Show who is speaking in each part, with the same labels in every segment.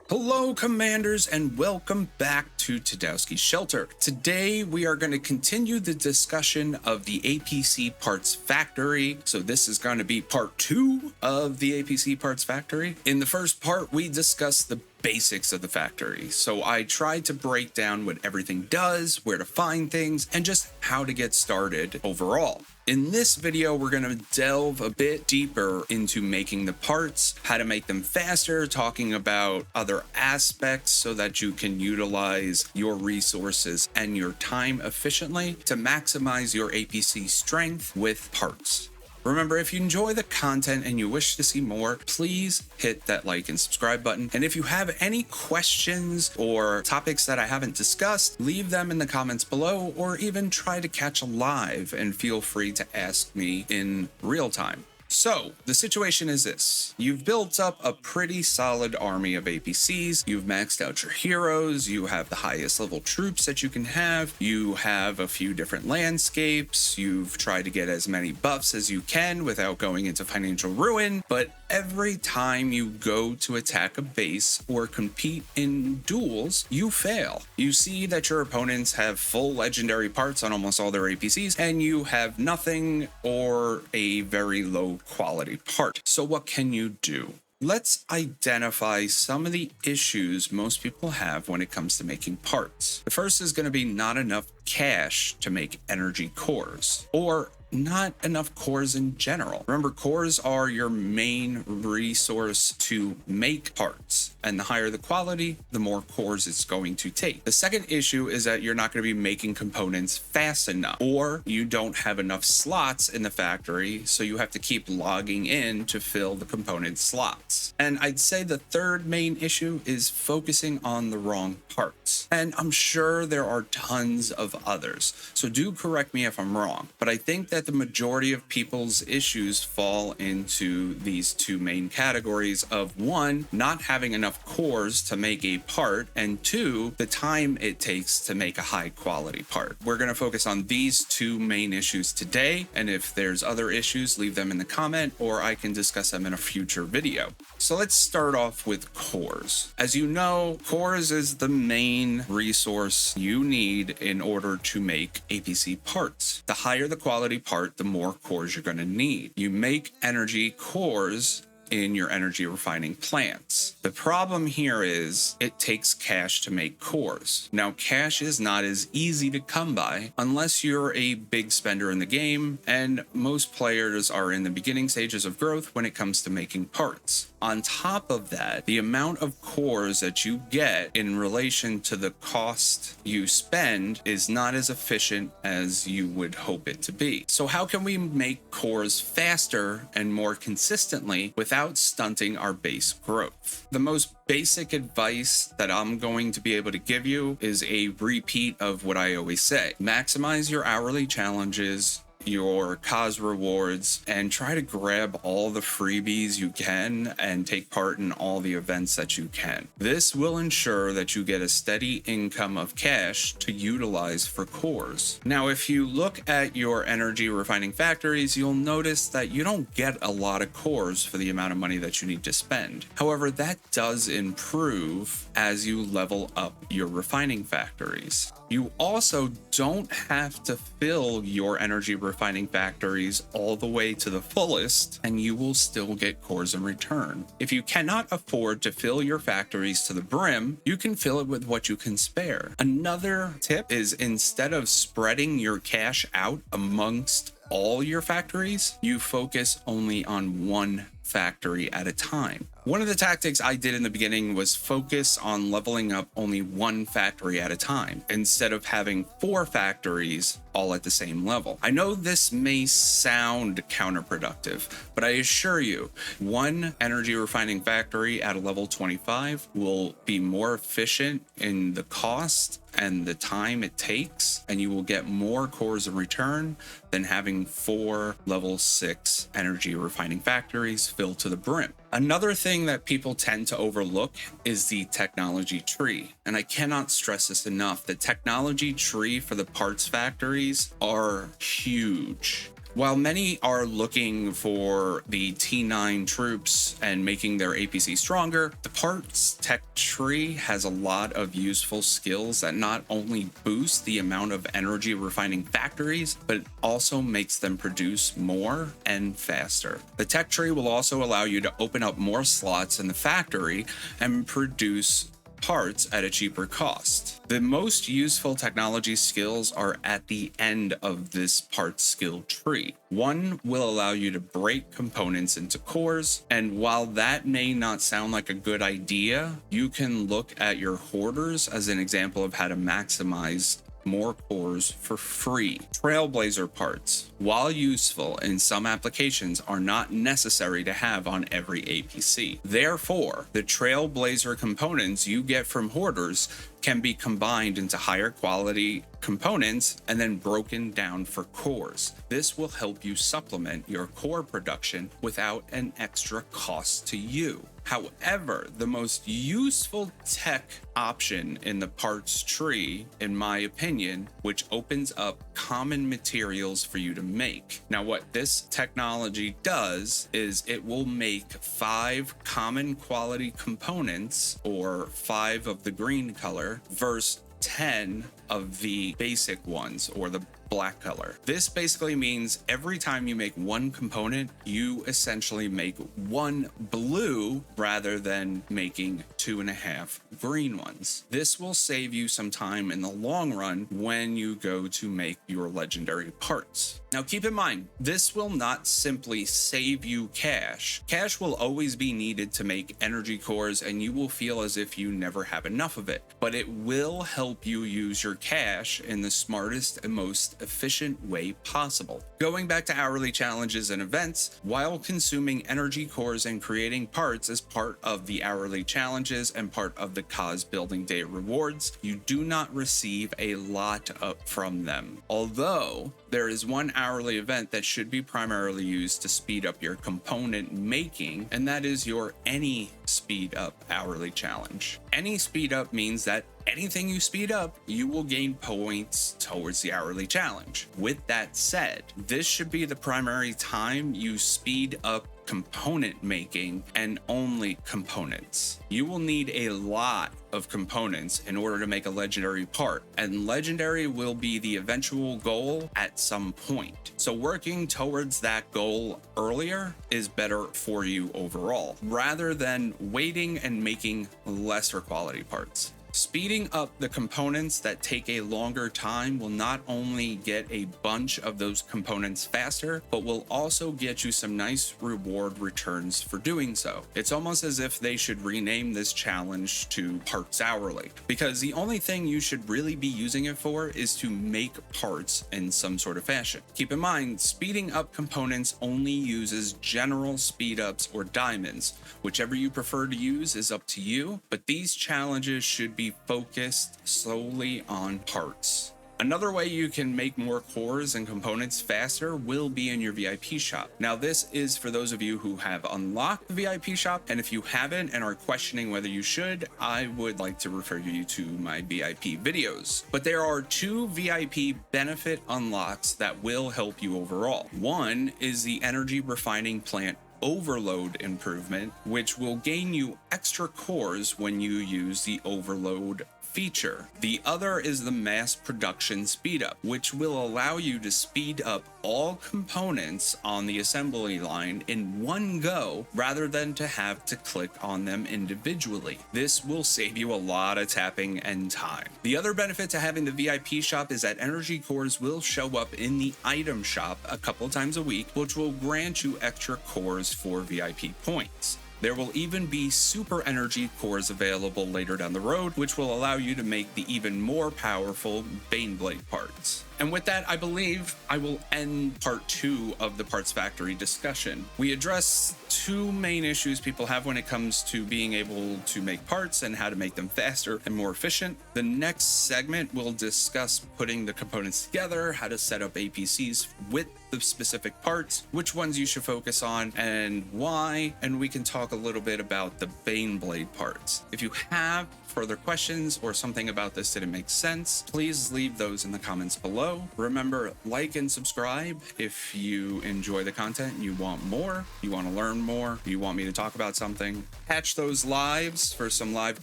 Speaker 1: Hello, Commanders, and welcome back to Tadowski's Shelter. Today, we are going to continue the discussion of the APC Parts Factory. So this is going to be part 2 of the APC Parts Factory. In the first part, we discussed the basics of the factory. So I tried to break down what everything does, where to find things, and just how to get started overall. In this video, we're going to delve a bit deeper into making the parts, how to make them faster, talking about other aspects so that you can utilize your resources and your time efficiently to maximize your APC strength with parts. Remember, if you enjoy the content and you wish to see more, please hit that like and subscribe button. And if you have any questions or topics that I haven't discussed, leave them in the comments below, or even try to catch a live and feel free to ask me in real time. So, the situation is this. You've built up a pretty solid army of APCs, you've maxed out your heroes, you have the highest level troops that you can have, you have a few different landscapes, you've tried to get as many buffs as you can without going into financial ruin, but every time you go to attack a base or compete in duels, you fail. You see that your opponents have full legendary parts on almost all their APCs, and you have nothing or a very low quality part. So what can you do? Let's identify some of the issues most people have when it comes to making parts. The first is going to be not enough cash to make energy cores, or not enough cores in general. Remember, cores are your main resource to make parts, and the higher the quality, the more cores it's going to take. The second issue is that you're not going to be making components fast enough, or you don't have enough slots in the factory, so you have to keep logging in to fill the component slots. And I'd say the third main issue is focusing on the wrong parts. And I'm sure there are tons of others, so do correct me if I'm wrong, but I think that the majority of people's issues fall into these two main categories of, one, not having enough cores to make a part, and two, the time it takes to make a high quality part. We're going to focus on these two main issues today, and if there's other issues, leave them in the comment, or I can discuss them in a future video. So let's start off with cores. As you know, cores is the main resource you need in order to make APC parts. The higher the quality part, the more cores you're going to need. You make energy cores in your energy refining plants. The problem here is it takes cash to make cores. Now, cash is not as easy to come by unless you're a big spender in the game, and most players are in the beginning stages of growth when it comes to making parts. On top of that, the amount of cores that you get in relation to the cost you spend is not as efficient as you would hope it to be. So how can we make cores faster and more consistently without stunting our base growth? The most basic advice that I'm going to be able to give you is a repeat of what I always say. Maximize your hourly challenges, your cause rewards, and try to grab all the freebies you can and take part in all the events that you can. This will ensure that you get a steady income of cash to utilize for cores. Now, if you look at your energy refining factories, you'll notice that you don't get a lot of cores for the amount of money that you need to spend. However, that does improve as you level up your refining factories. You also don't have to fill your energy refining factories all the way to the fullest, and you will still get cores in return. If you cannot afford to fill your factories to the brim, you can fill it with what you can spare. Another tip is, instead of spreading your cash out amongst all your factories, you focus only on one factory at a time. One of the tactics I did in the beginning was focus on leveling up only one factory at a time, instead of having 4 factories all at the same level. I know this may sound counterproductive, but I assure you, one energy refining factory at a level 25 will be more efficient in the cost and the time it takes, and you will get more cores in return than having 4 level 6 energy refining factories filled to the brim. Another thing that people tend to overlook is the technology tree. And I cannot stress this enough. The technology tree for the parts factories are huge. While many are looking for the T9 troops and making their APC stronger, the parts tech tree has a lot of useful skills that not only boost the amount of energy refining factories, but it also makes them produce more and faster. The tech tree will also allow you to open up more slots in the factory and produce parts at a cheaper cost. The most useful technology skills are at the end of this parts skill tree. One will allow you to break components into cores, and while that may not sound like a good idea, you can look at your hoarders as an example of how to maximize more cores for free. Trailblazer parts, while useful in some applications, are not necessary to have on every APC. Therefore, the Trailblazer components you get from hoarders can be combined into higher quality components and then broken down for cores. This will help you supplement your core production without an extra cost to you. However, the most useful tech option in the parts tree, in my opinion, which opens up common materials for you to make. Now, what this technology does is it will make 5 common quality components, or 5 of the green color, versus 10 of the basic ones, or the black color. This basically means every time you make one component, you essentially make 1 blue rather than making 2.5 green ones. This will save you some time in the long run when you go to make your legendary parts. Now keep in mind, this will not simply save you cash. Cash will always be needed to make energy cores, and you will feel as if you never have enough of it, but it will help you use your cash in the smartest and most efficient way possible. Going back to hourly challenges and events, while consuming energy cores and creating parts as part of the hourly challenges and part of the cause building day rewards, you do not receive a lot up from them. Although there is one hourly event that should be primarily used to speed up your component making, and that is your Any Speed Up hourly challenge. Any speed up means that anything you speed up, you will gain points towards the hourly challenge. With that said, this should be the primary time you speed up component making, and only components. You will need a lot of components in order to make a legendary part, and legendary will be the eventual goal at some point. So working towards that goal earlier is better for you overall, rather than waiting and making lesser quality parts. Speeding up the components that take a longer time will not only get a bunch of those components faster, but will also get you some nice reward returns for doing so. It's almost as if they should rename this challenge to Parts Hourly, because the only thing you should really be using it for is to make parts in some sort of fashion. Keep in mind, speeding up components only uses general speed ups or diamonds. Whichever you prefer to use is up to you, but these challenges should be focused solely on parts. Another way you can make more cores and components faster will be in your VIP shop. Now, this is for those of you who have unlocked the VIP shop, and if you haven't and are questioning whether you should, I would like to refer you to my VIP videos. But there are 2 VIP benefit unlocks that will help you overall. One is the energy refining plant overload improvement, which will gain you extra cores when you use the overload feature. The other is the mass production speed up, which will allow you to speed up all components on the assembly line in one go rather than to have to click on them individually. This will save you a lot of tapping and time. The other benefit to having the VIP shop is that energy cores will show up in the item shop a couple times a week, which will grant you extra cores for VIP points. There will even be super energy cores available later down the road, which will allow you to make the even more powerful Baneblade parts. And with that, I believe I will end part 2 of the Parts Factory discussion. We address 2 main issues people have when it comes to being able to make parts and how to make them faster and more efficient. The next segment will discuss putting the components together, how to set up APCs with the specific parts, which ones you should focus on and why, and we can talk a little bit about the Baneblade parts. If you have further questions or something about this didn't make sense, please leave those in the comments below. below. Remember, like and subscribe if you enjoy the content and you want more, you want to learn more, you want me to talk about something. Catch those lives for some live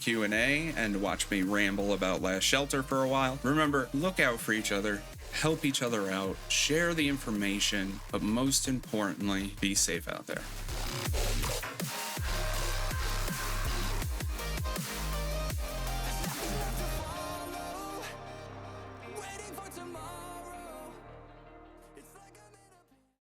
Speaker 1: Q&A and watch me ramble about Last Shelter for a while. Remember, look out for each other, help each other out, share the information, but most importantly, be safe out there.